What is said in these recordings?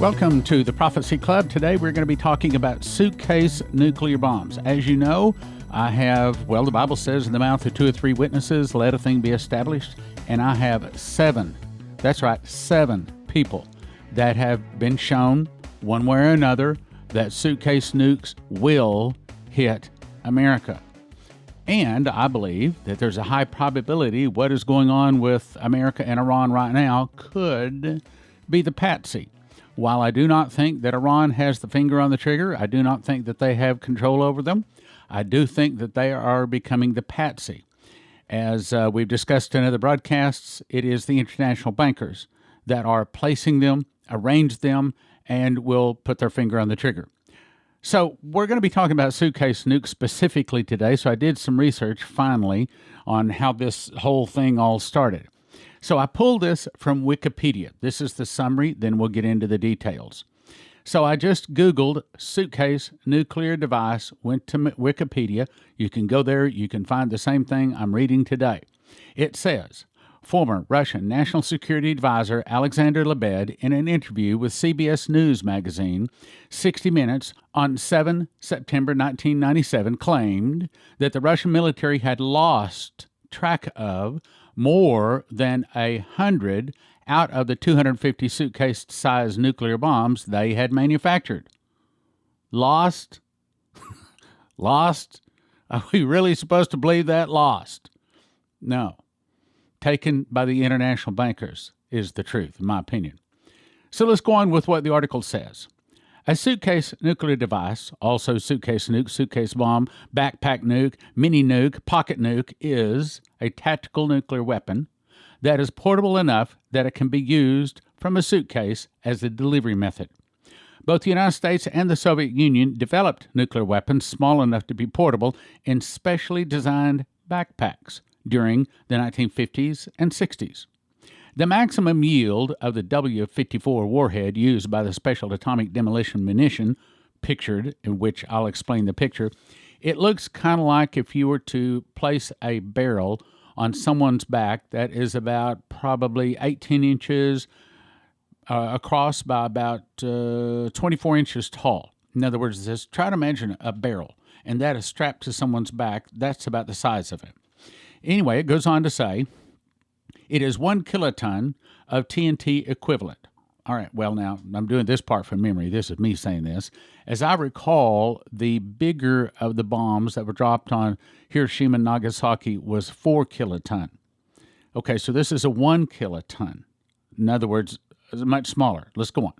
Welcome to the Prophecy Club. Today we're going to be talking about suitcase nuclear bombs. As you know, the Bible says in the mouth of two or three witnesses, let a thing be established. And I have seven people that have been shown one way or another that suitcase nukes will hit America. And I believe that there's a high probability what is going on with America and Iran right now could be the patsy. While I do not think that Iran has the finger on the trigger, I do not think that they have control over them. I do think that they are becoming the patsy. As we've discussed in other broadcasts, it is the international bankers that are placing them, arrange them, and will put their finger on the trigger. So we're going to be talking about suitcase nukes specifically today. So I did some research finally on how this whole thing all started. So I pulled this from Wikipedia. This is the summary, then we'll get into the details. So I just Googled suitcase nuclear device, went to Wikipedia. You can go there, you can find the same thing I'm reading today. It says, former Russian National Security Advisor Alexander Lebed, in an interview with CBS News magazine, 60 Minutes, on 7 September 1997, claimed that the Russian military had lost track of more than 100 out of the 250 suitcase-sized nuclear bombs they had manufactured. Lost? Lost? Are we really supposed to believe that? Lost? No. Taken by the international bankers is the truth, in my opinion. So let's go on with what the article says. A suitcase nuclear device, also suitcase nuke, suitcase bomb, backpack nuke, mini nuke, pocket nuke, is a tactical nuclear weapon that is portable enough that it can be used from a suitcase as a delivery method. Both the United States and the Soviet Union developed nuclear weapons small enough to be portable in specially designed backpacks during the 1950s and 60s. The maximum yield of the W-54 warhead used by the Special Atomic Demolition Munition, pictured, in which I'll explain the picture, it looks kind of like if you were to place a barrel on someone's back that is about probably 18 inches across by about 24 inches tall. In other words, just try to imagine a barrel, and that is strapped to someone's back. That's about the size of it. Anyway, it goes on to say, it is 1 kiloton of TNT equivalent. All right, well, now, I'm doing this part from memory. This is me saying this. As I recall, the bigger of the bombs that were dropped on Hiroshima and Nagasaki was 4 kiloton. Okay, so this is a 1 kiloton. In other words, it's much smaller. Let's go on.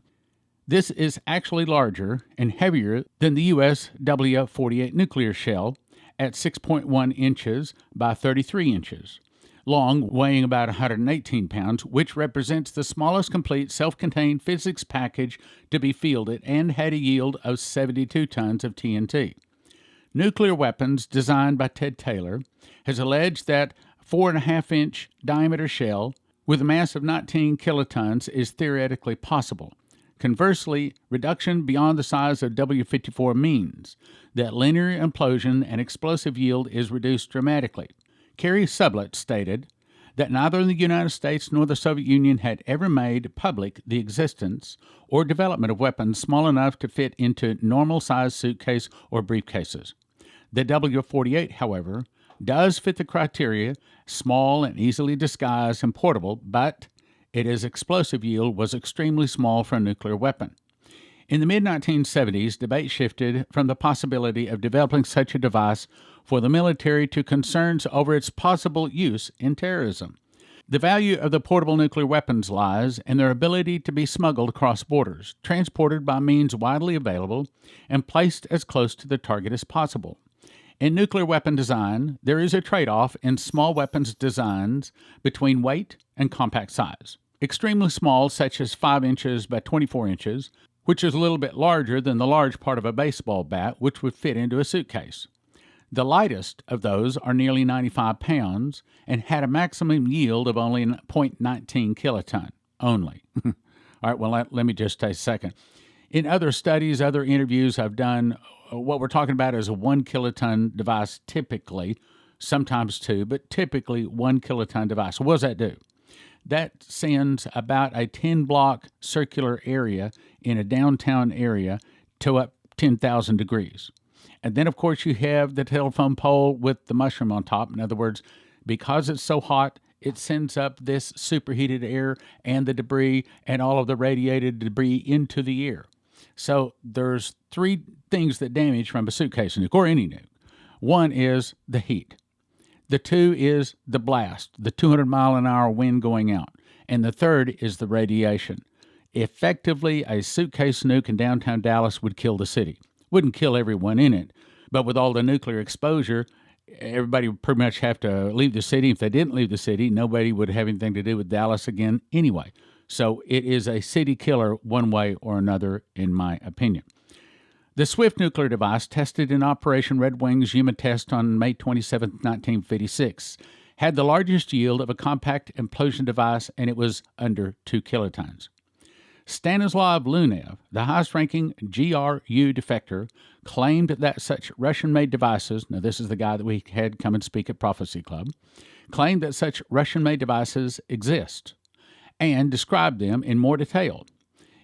This is actually larger and heavier than the U.S. W-48 nuclear shell at 6.1 inches by 33 inches. Long, weighing about 118 pounds, which represents the smallest complete self-contained physics package to be fielded and had a yield of 72 tons of TNT. Nuclear Weapons, designed by Ted Taylor, has alleged that 4.5-inch diameter shell with a mass of 19 kilotons is theoretically possible. Conversely, reduction beyond the size of W-54 means that linear implosion and explosive yield is reduced dramatically. Kerry Sublett stated that neither the United States nor the Soviet Union had ever made public the existence or development of weapons small enough to fit into normal-sized suitcase or briefcases. The W-48, however, does fit the criteria, small and easily disguised and portable, but its explosive yield was extremely small for a nuclear weapon. In the mid-1970s, debate shifted from the possibility of developing such a device for the military to concerns over its possible use in terrorism. The value of the portable nuclear weapons lies in their ability to be smuggled across borders, transported by means widely available, and placed as close to the target as possible. In nuclear weapon design, there is a trade-off in small weapons designs between weight and compact size. Extremely small, such as 5 inches by 24 inches, which is a little bit larger than the large part of a baseball bat, which would fit into a suitcase. The lightest of those are nearly 95 pounds and had a maximum yield of only 0.19 kiloton, only. All right, well, let me just take a second. In other studies, other interviews I've done, what we're talking about is a 1 kiloton device typically, sometimes 2, but typically 1 kiloton device. So what does that do? That sends about a 10-block circular area in a downtown area to up 10,000 degrees. And then, of course, you have the telephone pole with the mushroom on top. In other words, because it's so hot, it sends up this superheated air and the debris and all of the radiated debris into the air. So there's three things that damage from a suitcase nuke or any nuke. One is the heat. The two is the blast, the 200-mile-an-hour wind going out. And the third is the radiation. Effectively, a suitcase nuke in downtown Dallas would kill the city. Wouldn't kill everyone in it, but with all the nuclear exposure, everybody would pretty much have to leave the city. If they didn't leave the city, nobody would have anything to do with Dallas again anyway. So it is a city killer one way or another, in my opinion. The Swift nuclear device, tested in Operation Red Wing's Yuma test on May 27, 1956, had the largest yield of a compact implosion device, and it was under 2 kilotons. Stanislav Lunev, the highest-ranking GRU defector, claimed that such Russian-made devices, now this is the guy that we had come and speak at Prophecy Club, claimed that such Russian-made devices exist and described them in more detail.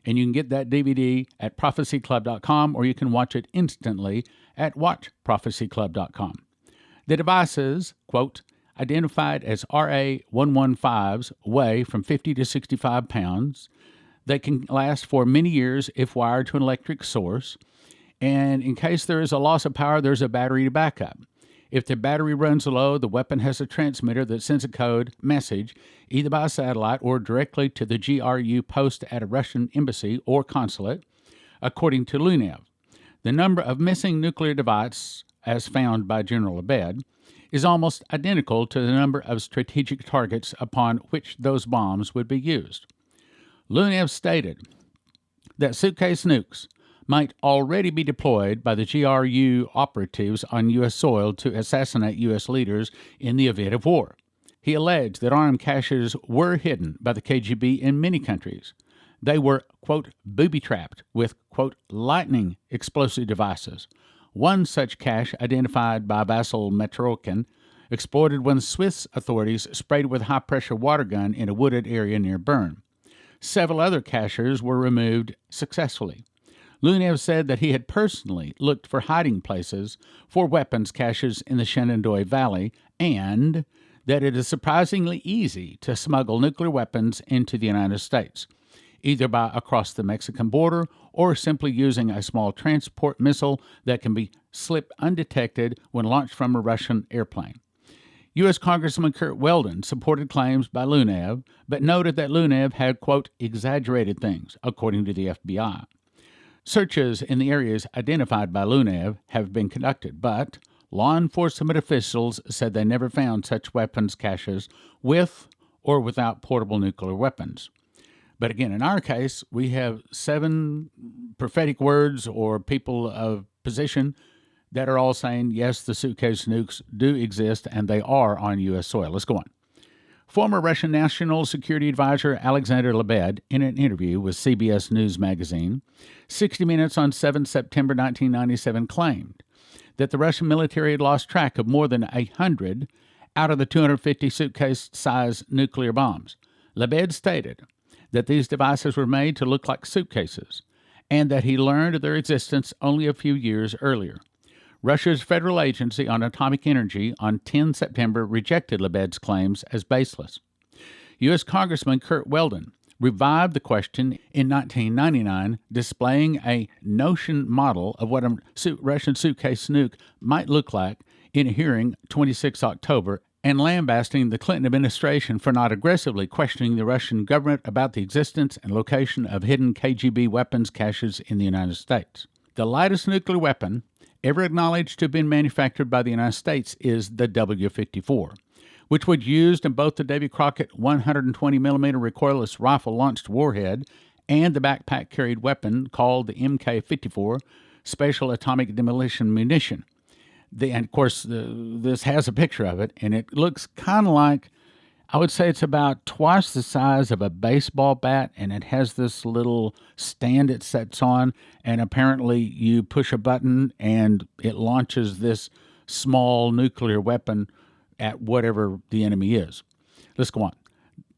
And you can get that DVD at prophecyclub.com, or you can watch it instantly at watchprophecyclub.com. The devices, quote, identified as RA-115s, weigh from 50 to 65 pounds. They can last for many years if wired to an electric source. And in case there is a loss of power, there's a battery to back up. If the battery runs low, the weapon has a transmitter that sends a code message either by satellite or directly to the GRU post at a Russian embassy or consulate, according to Lunev. The number of missing nuclear devices, as found by General Abed, is almost identical to the number of strategic targets upon which those bombs would be used. Lunev stated that suitcase nukes might already be deployed by the GRU operatives on U.S. soil to assassinate U.S. leaders in the event of war. He alleged that armed caches were hidden by the KGB in many countries. They were, quote, booby-trapped with, quote, lightning explosive devices. One such cache, identified by Vasil Metrokin, exploded when Swiss authorities sprayed with a high-pressure water gun in a wooded area near Bern. Several other caches were removed successfully. Lunev said that he had personally looked for hiding places for weapons caches in the Shenandoah Valley, and that it is surprisingly easy to smuggle nuclear weapons into the United States, either by across the Mexican border or simply using a small transport missile that can be slipped undetected when launched from a Russian airplane. U.S. Congressman Kurt Weldon supported claims by Lunev, but noted that Lunev had, quote, exaggerated things, according to the FBI. Searches in the areas identified by Lunev have been conducted, but law enforcement officials said they never found such weapons caches with or without portable nuclear weapons. But again, in our case, we have 7 prophetic words or people of position that are all saying, yes, the suitcase nukes do exist and they are on U.S. soil. Let's go on. Former Russian National Security Advisor Alexander Lebed, in an interview with CBS News magazine, 60 Minutes on 7 September 1997, claimed that the Russian military had lost track of more than 100 out of the 250 suitcase-sized nuclear bombs. Lebed stated that these devices were made to look like suitcases, and that he learned of their existence only a few years earlier. Russia's Federal Agency on Atomic Energy on 10 September rejected Lebed's claims as baseless. U.S. Congressman Kurt Weldon revived the question in 1999, displaying a notion model of what a Russian suitcase nuke might look like in a hearing 26 October, and lambasting the Clinton administration for not aggressively questioning the Russian government about the existence and location of hidden KGB weapons caches in the United States. The lightest nuclear weapon ever acknowledged to have been manufactured by the United States is the W-54, which was used in both the Davy Crockett 120mm recoilless rifle-launched warhead and the backpack-carried weapon called the MK-54 Special Atomic Demolition Munition. And of course, this has a picture of it, and it looks kind of like, I would say it's about twice the size of a baseball bat, and it has this little stand it sets on, and apparently you push a button and it launches this small nuclear weapon at whatever the enemy is. Let's go on.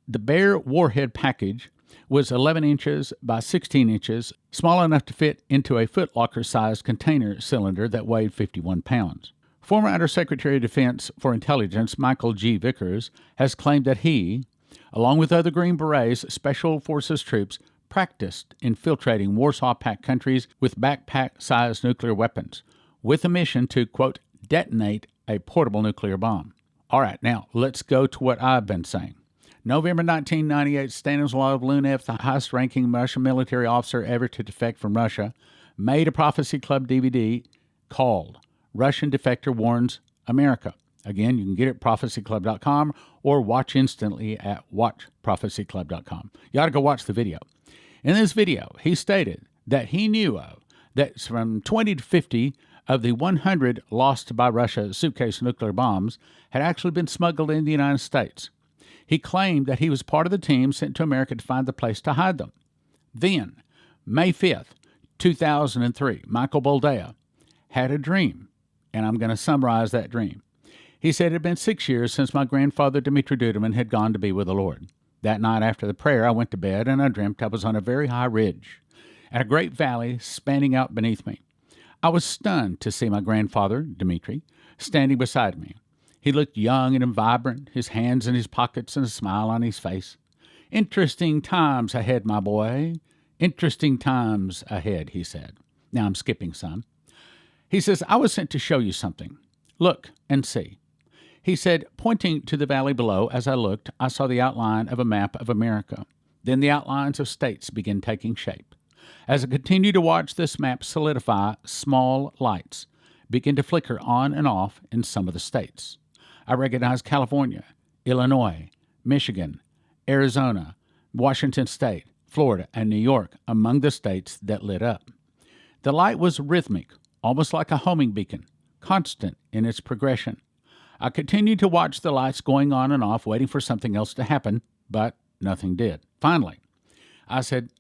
The bare warhead package was 11 inches by 16 inches, small enough to fit into a Foot Locker-sized container cylinder that weighed 51 pounds. Former Undersecretary of Defense for Intelligence Michael G. Vickers has claimed that he, along with other Green Berets Special Forces troops, practiced infiltrating Warsaw Pact countries with backpack-sized nuclear weapons, with a mission to, quote, detonate a portable nuclear bomb. All right, now let's go to what I've been saying. November 1998, Stanislav Lunev, the highest-ranking Russian military officer ever to defect from Russia, made a Prophecy Club DVD called Russian Defector Warns America. Again, you can get it at prophecyclub.com or watch instantly at watchprophecyclub.com. You ought to go watch the video. In this video, he stated that he knew of that from 20 to 50 of the 100 lost by Russia suitcase nuclear bombs had actually been smuggled into the United States. He claimed that he was part of the team sent to America to find the place to hide them. Then, May 5th, 2003, Michael Boldea had a dream, and I'm going to summarize that dream. He said it had been 6 years since my grandfather Dmitri Duduman had gone to be with the Lord. That night after the prayer, I went to bed, and I dreamt I was on a very high ridge and a great valley spanning out beneath me. I was stunned to see my grandfather, Dmitri, standing beside me. He looked young and vibrant, his hands in his pockets and a smile on his face. Interesting times ahead, my boy. Interesting times ahead, he said. Now I'm skipping some. He says, I was sent to show you something. Look and see. He said, pointing to the valley below, as I looked, I saw the outline of a map of America. Then the outlines of states began taking shape. As I continued to watch this map solidify, small lights began to flicker on and off in some of the states. I recognized California, Illinois, Michigan, Arizona, Washington State, Florida, and New York among the states that lit up. The light was rhythmic, almost like a homing beacon, constant in its progression. I continued to watch the lights going on and off, waiting for something else to happen, but nothing did. Finally, I said,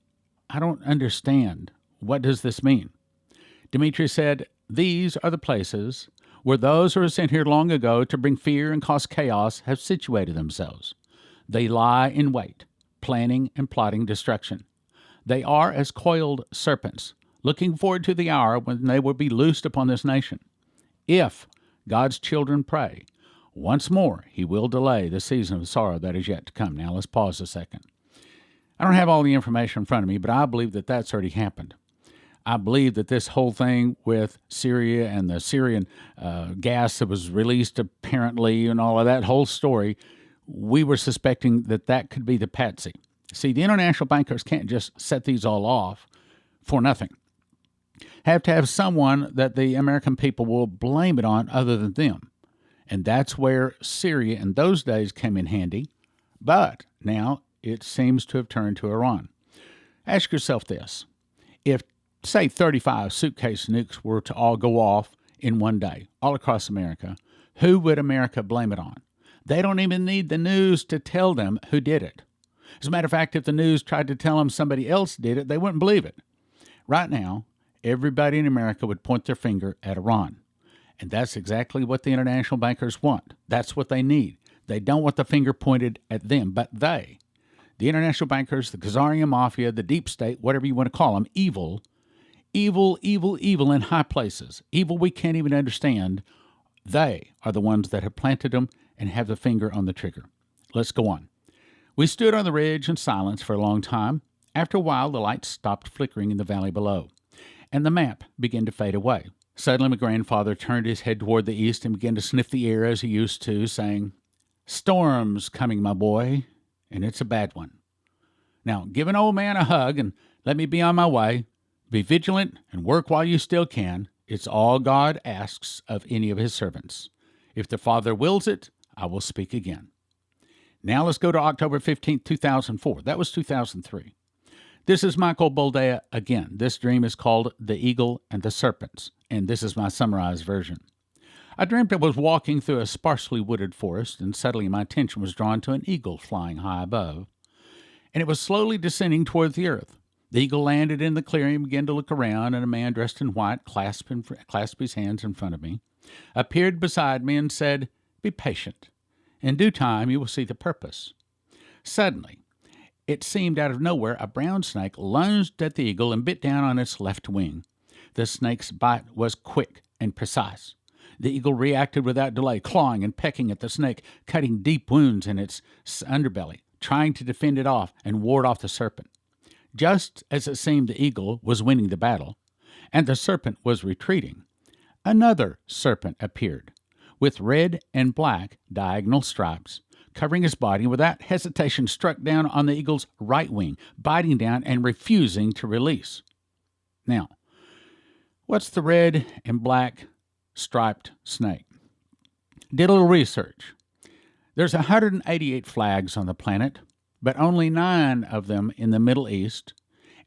I don't understand. What does this mean? Dmitri said, these are the places where those who were sent here long ago to bring fear and cause chaos have situated themselves. They lie in wait, planning and plotting destruction. They are as coiled serpents, looking forward to the hour when they will be loosed upon this nation. If God's children pray, once more he will delay the season of sorrow that is yet to come. Now let's pause a second. I don't have all the information in front of me, but I believe that that's already happened. I believe that this whole thing with Syria and the Syrian gas that was released apparently and all of that whole story, we were suspecting that that could be the patsy. See, the international bankers can't just set these all off for nothing. Have to have someone that the American people will blame it on other than them. And that's where Syria in those days came in handy. But now it seems to have turned to Iran. Ask yourself this. If, say, 35 suitcase nukes were to all go off in one day, all across America, who would America blame it on? They don't even need the news to tell them who did it. As a matter of fact, if the news tried to tell them somebody else did it, they wouldn't believe it. Right now, everybody in America would point their finger at Iran. And that's exactly what the international bankers want. That's what they need. They don't want the finger pointed at them, but they, the international bankers, the Khazarian mafia, the deep state, whatever you want to call them, evil in high places, evil we can't even understand, they are the ones that have planted them and have the finger on the trigger. Let's go on. We stood on the ridge in silence for a long time. After a while, the lights stopped flickering in the valley below, and the map began to fade away. Suddenly, my grandfather turned his head toward the east and began to sniff the air as he used to, saying, "Storm's coming, my boy, and it's a bad one. Now, give an old man a hug and let me be on my way. Be vigilant and work while you still can. It's all God asks of any of his servants. If the Father wills it, I will speak again." Now let's go to October 15th, 2004. That was 2003. This is Michael Boldea again. This dream is called The Eagle and the Serpents, and this is my summarized version. I dreamt I was walking through a sparsely wooded forest, and suddenly my attention was drawn to an eagle flying high above, and it was slowly descending toward the earth. The eagle landed in the clearing and began to look around, and a man dressed in white, clasped his hands in front of me, appeared beside me and said, "Be patient. In due time you will see the purpose." Suddenly, It seemed out of nowhere a brown snake lunged at the eagle and bit down on its left wing. The snake's bite was quick and precise. The eagle reacted without delay, clawing and pecking at the snake, cutting deep wounds in its underbelly, trying to defend it off and ward off the serpent. Just as it seemed the eagle was winning the battle, and the serpent was retreating, another serpent appeared, with red and black diagonal stripes, covering his body, and without hesitation struck down on the eagle's right wing, biting down and refusing to release. Now, what's the red and black striped snake? Did a little research. There's 188 flags on the planet, but only 9 of them in the Middle East,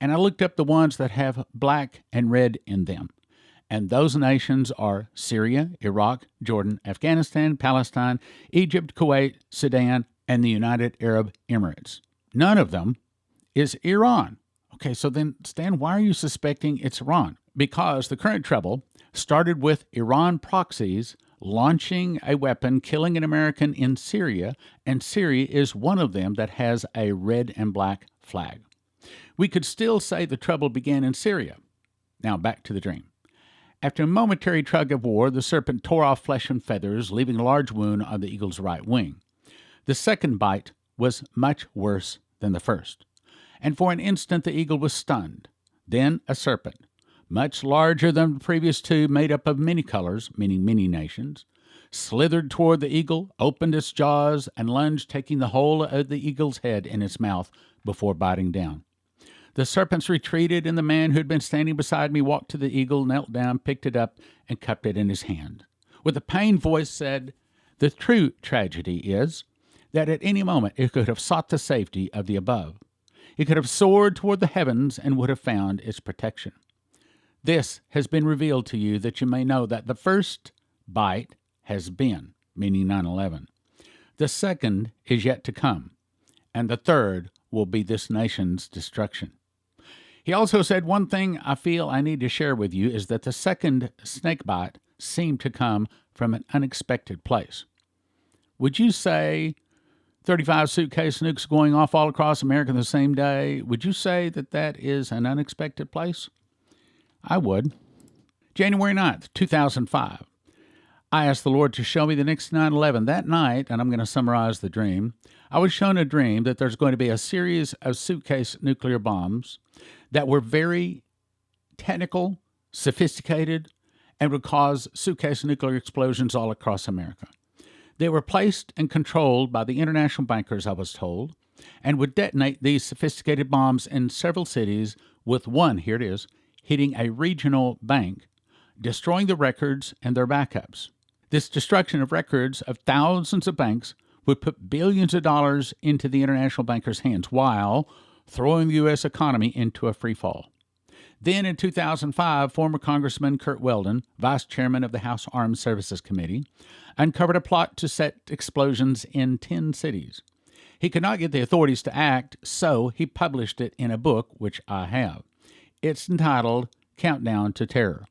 and I looked up the ones that have black and red in them. And those nations are Syria, Iraq, Jordan, Afghanistan, Palestine, Egypt, Kuwait, Sudan, and the United Arab Emirates. None of them is Iran. Okay, so then, Stan, why are you suspecting it's Iran? Because the current trouble started with Iran proxies launching a weapon, killing an American in Syria, and Syria is one of them that has a red and black flag. We could still say the trouble began in Syria. Now, back to the dream. After a momentary tug of war, the serpent tore off flesh and feathers, leaving a large wound on the eagle's right wing. The second bite was much worse than the first, and for an instant the eagle was stunned. Then a serpent, much larger than the previous 2, made up of many colors, meaning many nations, slithered toward the eagle, opened its jaws, and lunged, taking the whole of the eagle's head in its mouth before biting down. The serpents retreated, and the man who had been standing beside me walked to the eagle, knelt down, picked it up, and cupped it in his hand. With a pained voice said, "The true tragedy is that at any moment it could have sought the safety of the above. It could have soared toward the heavens and would have found its protection. This has been revealed to you that you may know that the first bite has been," meaning 9/11. "The second is yet to come, and the third will be this nation's destruction." He also said, "One thing I feel I need to share with you is that the second snake bite seemed to come from an unexpected place." Would you say 35 suitcase nukes going off all across America the same day, would you say that that is an unexpected place? I would. January 9th, 2005. I asked the Lord to show me the next 9/11. That night, and I'm going to summarize the dream, I was shown a dream that there's going to be a series of suitcase nuclear bombs that were very technical, sophisticated, and would cause suitcase nuclear explosions all across America. They were placed and controlled by the international bankers, I was told, and would detonate these sophisticated bombs in several cities, with one, here it is, hitting a regional bank, destroying the records and their backups. This destruction of records of thousands of banks would put billions of dollars into the international bankers' hands while throwing the U.S. economy into a free fall. Then in 2005, former Congressman Kurt Weldon, vice chairman of the House Armed Services Committee, uncovered a plot to set explosions in 10 cities. He could not get the authorities to act, so he published it in a book, which I have. It's entitled Countdown to Terror.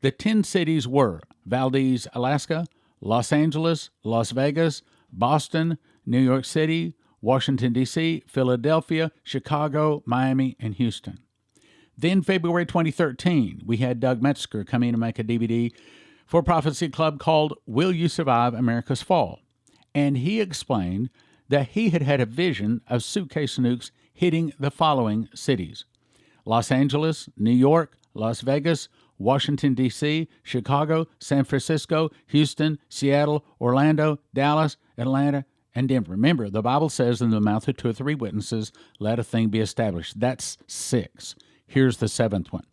The 10 cities were Valdez, Alaska, Los Angeles, Las Vegas, Boston, New York City, Washington, D.C., Philadelphia, Chicago, Miami, and Houston. Then February 2013, we had Doug Metzger come in and make a DVD for Prophecy Club called Will You Survive America's Fall? And he explained that he had had a vision of suitcase nukes hitting the following cities: Los Angeles, New York, Las Vegas, Washington, D.C., Chicago, San Francisco, Houston, Seattle, Orlando, Dallas, Atlanta, and Denver. Remember, the Bible says in the mouth of 2 or 3 witnesses, let a thing be established. That's 6. Here's the 7th one.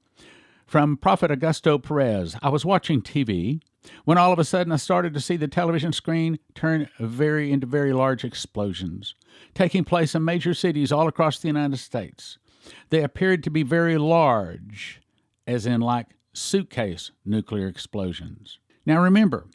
From Prophet Augusto Perez, I was watching TV when all of a sudden I started to see the television screen turn into very large explosions, taking place in major cities all across the United States. They appeared to be very large, as in like suitcase nuclear explosions. Now remember,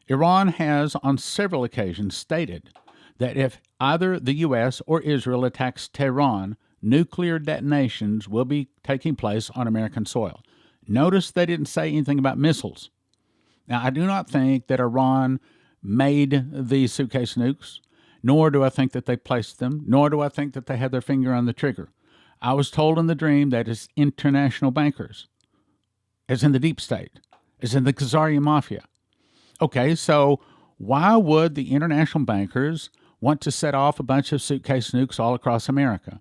Iran has on several occasions stated that if either the U.S. or Israel attacks Tehran, nuclear detonations will be taking place on American soil. Notice they didn't say anything about missiles. Now, I do not think that Iran made these suitcase nukes, nor do I think that they placed them, nor do I think that they had their finger on the trigger. I was told in the dream that it's international bankers, as in the deep state, as in the Khazarian mafia. Okay, so why would the international bankers want to set off a bunch of suitcase nukes all across America?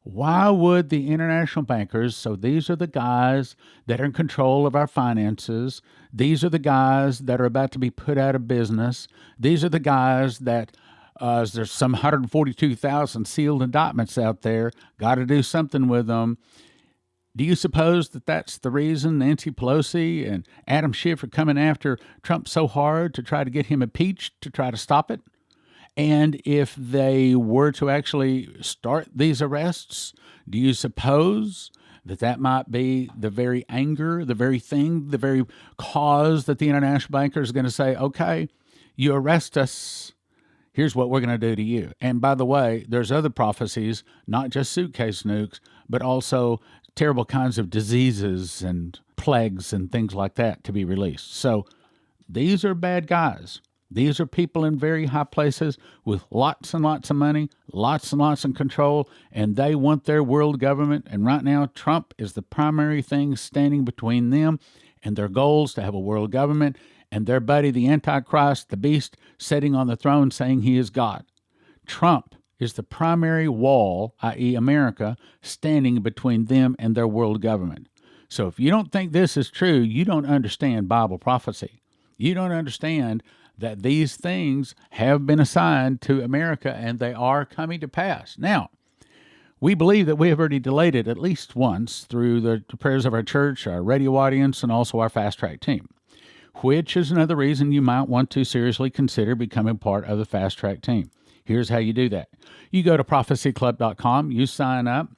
Why would the international bankers, so these are the guys that are in control of our finances, these are the guys that are about to be put out of business, these are the guys that there's some 142,000 sealed indictments out there, got to do something with them. Do you suppose that that's the reason Nancy Pelosi and Adam Schiff are coming after Trump so hard to try to get him impeached, to try to stop it? And if they were to actually start these arrests, do you suppose that that might be the very anger, the very thing, the very cause that the international bankers are going to say, okay, you arrest us, here's what we're going to do to you. And by the way, there's other prophecies, not just suitcase nukes, but also terrible kinds of diseases and plagues and things like that to be released. So these are bad guys. These are people in very high places with lots and lots of money, lots and lots of control, and they want their world government. And right now, Trump is the primary thing standing between them and their goals to have a world government, and their buddy, the Antichrist, the beast, sitting on the throne saying he is God. Trump is the primary wall, i.e. America, standing between them and their world government. So if you don't think this is true, you don't understand Bible prophecy. You don't understand that these things have been assigned to America and they are coming to pass. Now, we believe that we have already delayed it at least once through the prayers of our church, our radio audience, and also our Fast Track team, which is another reason you might want to seriously consider becoming part of the Fast Track team. Here's how you do that. You go to prophecyclub.com, you sign up,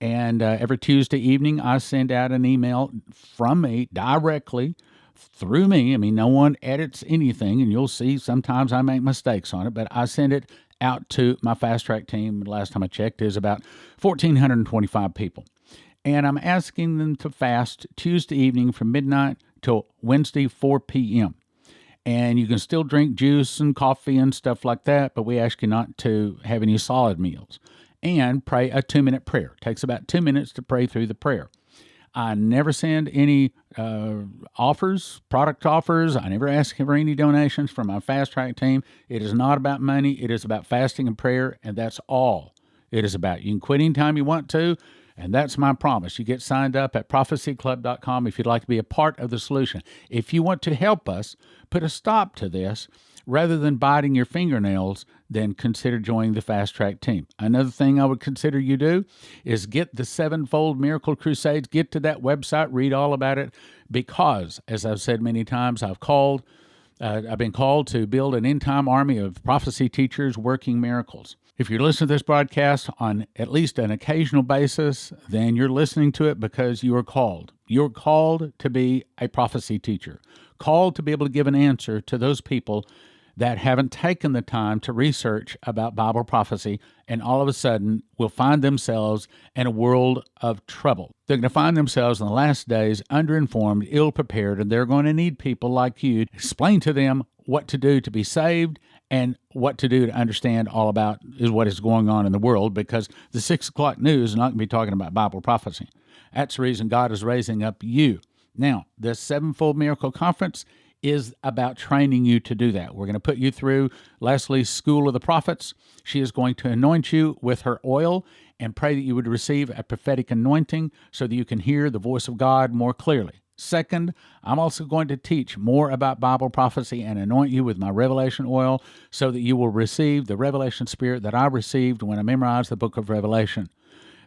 and every Tuesday evening I send out an email from me directly through me. I mean, no one edits anything, and you'll see sometimes I make mistakes on it, but I send it out to my Fast Track team. Last time I checked, is about 1,425 people. And I'm asking them to fast Tuesday evening from midnight till Wednesday, 4 p.m. And you can still drink juice and coffee and stuff like that, but we ask you not to have any solid meals. And pray a 2-minute prayer. It takes about 2 minutes to pray through the prayer. I never send any product offers. I never ask for any donations from my Fast Track team. It is not about money. It is about fasting and prayer, and that's all it is about. You can quit anytime you want to, and that's my promise. You get signed up at prophecyclub.com if you'd like to be a part of the solution. If you want to help us put a stop to this, rather than biting your fingernails, then consider joining the Fast Track team. Another thing I would consider you do is get the Sevenfold Miracle Crusade. Get to that website, read all about it, because, as I've said many times, I've been called to build an end-time army of prophecy teachers working miracles. If you're listening to this broadcast on at least an occasional basis, then you're listening to it because you are called. You're called to be a prophecy teacher, called to be able to give an answer to those people that haven't taken the time to research about Bible prophecy, and all of a sudden will find themselves in a world of trouble. They're going to find themselves in the last days underinformed, ill-prepared, and they're going to need people like you to explain to them what to do to be saved and what to do to understand all about is what is going on in the world, because the 6 o'clock news is not going to be talking about Bible prophecy. That's the reason God is raising up you. Now, the Sevenfold Miracle Conference is about training you to do that. We're going to put you through Leslie's School of the Prophets. She is going to anoint you with her oil and pray that you would receive a prophetic anointing so that you can hear the voice of God more clearly. Second, I'm also going to teach more about Bible prophecy and anoint you with my revelation oil so that you will receive the revelation spirit that I received when I memorized the book of Revelation.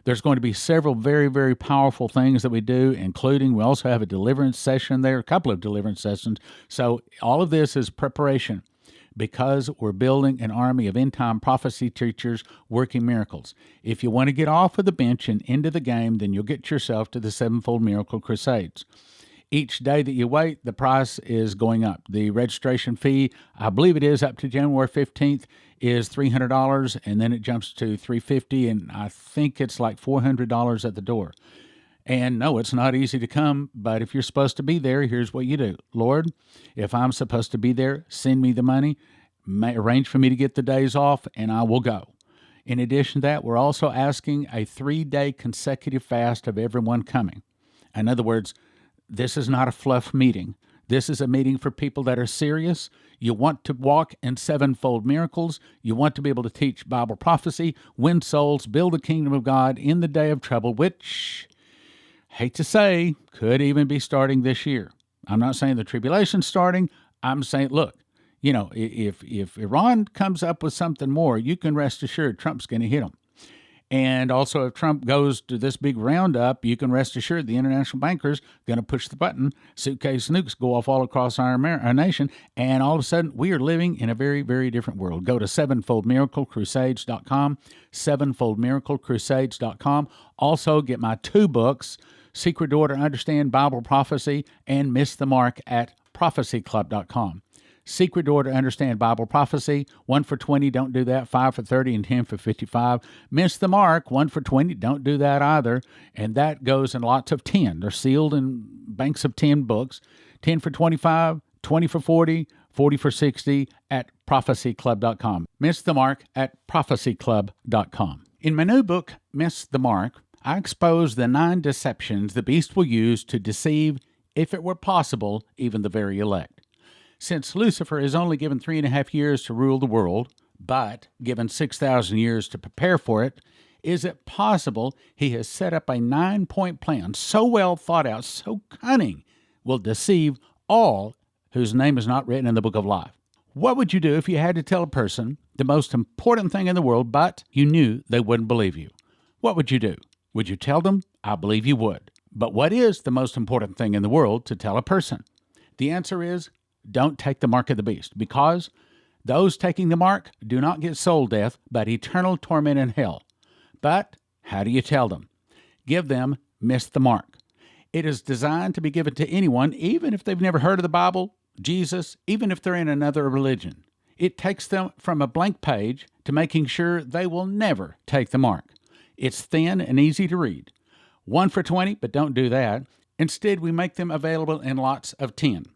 There's going to be several very, very powerful things that we do, including we also have a deliverance session there, a couple of deliverance sessions. So all of this is preparation because we're building an army of end-time prophecy teachers working miracles. If you want to get off of the bench and into the game, then you'll get yourself to the Sevenfold Miracle Crusades. Each day that you wait, the price is going up. The registration fee, I believe it is up to January 15th, is $300, and then it jumps to $350, and I think it's like $400 at the door. And no, it's not easy to come, but if you're supposed to be there, here's what you do. Lord, if I'm supposed to be there, send me the money. arrange for me to get the days off, and I will go. In addition to that, we're also asking a 3-day consecutive fast of everyone coming. In other words, this is not a fluff meeting. This is a meeting for people that are serious. You want to walk in sevenfold miracles. You want to be able to teach Bible prophecy, win souls, build the kingdom of God in the day of trouble, which, hate to say, could even be starting this year. I'm not saying the tribulation's starting. I'm saying, look, if Iran comes up with something more, you can rest assured Trump's going to hit them. And also, if Trump goes to this big roundup, you can rest assured the international bankers going to push the button. Suitcase nukes go off all across our nation, and all of a sudden, we are living in a very, very different world. Go to sevenfoldmiraclecrusades.com, sevenfoldmiraclecrusades.com. Also, get my 2 books, Secret Door to Understand Bible Prophecy and Miss the Mark at prophecyclub.com. Secret Door to Understand Bible Prophecy, 1 for $20, don't do that, 5 for $30, and 10 for $55. Miss the Mark, 1 for $20, don't do that either, and that goes in lots of 10. They're sealed in banks of 10 books, 10 for $25, 20 for $40, 40 for $60 at prophecyclub.com. Miss the Mark at prophecyclub.com. In my new book, Miss the Mark, I expose the 9 deceptions the beast will use to deceive, if it were possible, even the very elect. Since Lucifer is only given 3.5 years to rule the world, but given 6,000 years to prepare for it, is it possible he has set up a 9-point plan so well thought out, so cunning, will deceive all whose name is not written in the book of life? What would you do if you had to tell a person the most important thing in the world, but you knew they wouldn't believe you? What would you do? Would you tell them? I believe you would. But what is the most important thing in the world to tell a person? The answer is, don't take the mark of the beast, because those taking the mark do not get soul death, but eternal torment in hell. But how do you tell them? Give them Miss the Mark. It is designed to be given to anyone, even if they've never heard of the Bible, Jesus, even if they're in another religion. It takes them from a blank page to making sure they will never take the mark. It's thin and easy to read. 1 for $20, but don't do that. Instead, we make them available in lots of 10.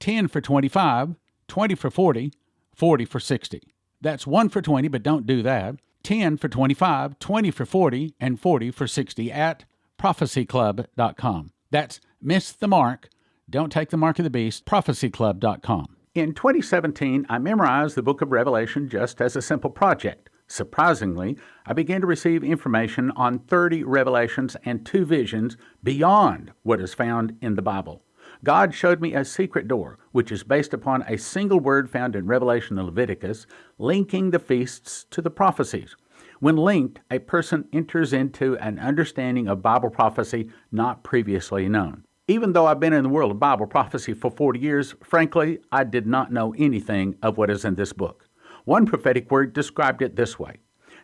10 for $25, 20 for $40, 40 for $60. That's 1 for $20, but don't do that. 10 for $25, 20 for $40, and 40 for $60 at prophecyclub.com. That's Miss the Mark. Don't take the mark of the beast, prophecyclub.com. In 2017, I memorized the book of Revelation just as a simple project. Surprisingly, I began to receive information on 30 revelations and 2 visions beyond what is found in the Bible. God showed me a secret door, which is based upon a single word found in Revelation and Leviticus, linking the feasts to the prophecies. When linked, a person enters into an understanding of Bible prophecy not previously known. Even though I've been in the world of Bible prophecy for 40 years, frankly, I did not know anything of what is in this book. One prophetic word described it this way: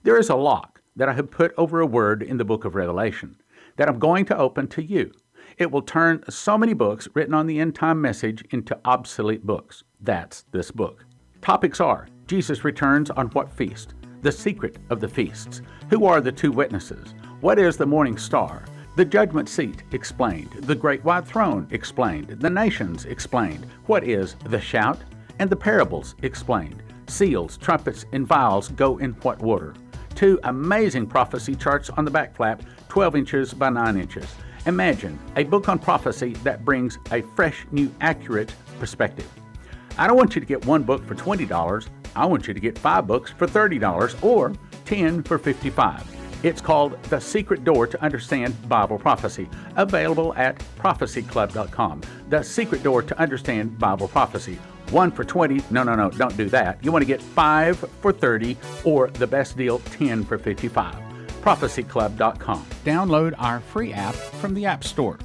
there is a lock that I have put over a word in the book of Revelation that I'm going to open to you. It will turn so many books written on the end-time message into obsolete books. That's this book. Topics are: Jesus returns on what feast? The secret of the feasts. Who are the 2 witnesses? What is the morning star? The judgment seat explained. The great white throne explained. The nations explained. What is the shout? And the parables explained. Seals, trumpets, and vials go in what order? 2 amazing prophecy charts on the back flap, 12 inches by 9 inches. Imagine a book on prophecy that brings a fresh, new, accurate perspective. I don't want you to get 1 book for $20. I want you to get 5 books for $30 or 10 for $55. It's called The Secret Door to Understand Bible Prophecy, available at prophecyclub.com. The Secret Door to Understand Bible Prophecy. 1 for $20. No, don't do that. You want to get 5 for $30 or the best deal, 10 for $55. prophecyclub.com. Download our free app from the App Store.